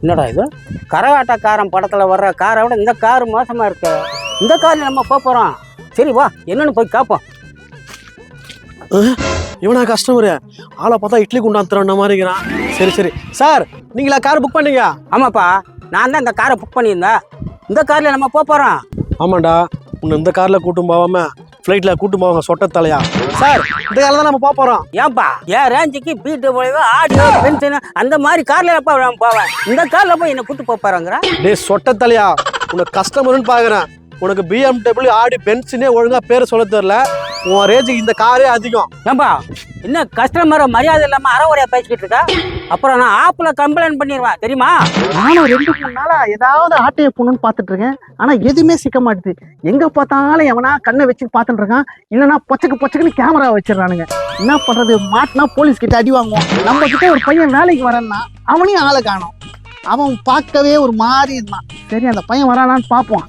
என்னடா இது கரகாட்டக்காரன் படத்துல வர்ற காரை விட இந்த கார் மோசமா இருக்கு. இந்த கார்ல நம்ம போறோம். சரி வா என்னன்னு போய் காப்போம். இவனா கஸ்டமரு ஆளை பார்த்தா இட்லி குண்டாந்துற மாதிரி இருக்கிறான். சரி சரி சார், நீங்களா கார் புக் பண்ணீங்க? ஆமாப்பா, நான் தான் இந்த காரை புக் பண்ணியிருந்தேன். இந்த கார்ல நம்ம போறோம். ஆமாண்டா, உன்னை இந்த கார்ல கூட்டும் போவாம ஃப்ளைட்ல கூட்டும் போவாங்க சொட்ட தலையா. சார், இந்த கார்ல தான் நம்ம போறோம். ஏன்பா என் ரேஞ்சுக்கு பீட்டு போய் ஆடியோ பென்ஷன் அந்த மாதிரி கார்ல நான் போவேன். இந்த கார்ல போய் என்ன கூட்டு போறாங்கிற? டேய் சொட்ட தலையா, உனக்கு கஸ்டமர்னு பாக்குறேன். உனக்கு BMW ஆடி பென்ஷனே ஒழுங்கா பேர் சொல்ல தெரியல. உன் ரேஞ்சுக்கு இந்த காரே அதிகம். ஏன்பா என்ன கஸ்டமரை மரியாதை இல்லாம அறவுரையா பேசிக்கிட்டு இருக்கா? அப்புறம் நான் ஆப்ல கம்ப்ளைண்ட் பண்ணிடுவேன் தெரியுமா? நானும் 2-3 நாளா ஏதாவது ஆட்டையை போகணும்னு பார்த்துட்டு இருக்கேன். ஆனா எதுவுமே சிக்க மாட்டுது. எங்க பார்த்தாலும் எவனா கண்ணை வச்சு பார்த்துட்டு இருக்கான், இல்லைன்னா பொச்சக்குன்னு கேமரா வச்சிடறானுங்க. என்ன பண்றது? மாட்டினா போலீஸ் கிட்ட அடி வாங்குவோம். நம்ம கிட்ட ஒரு பையன் வேலைக்கு வரேன்னா அவனையும் ஆளை காணோம். அவன் பார்க்கவே ஒரு மாதிரி இருந்தான். சரி அந்த பையன் வரானான்னு பார்ப்போம்.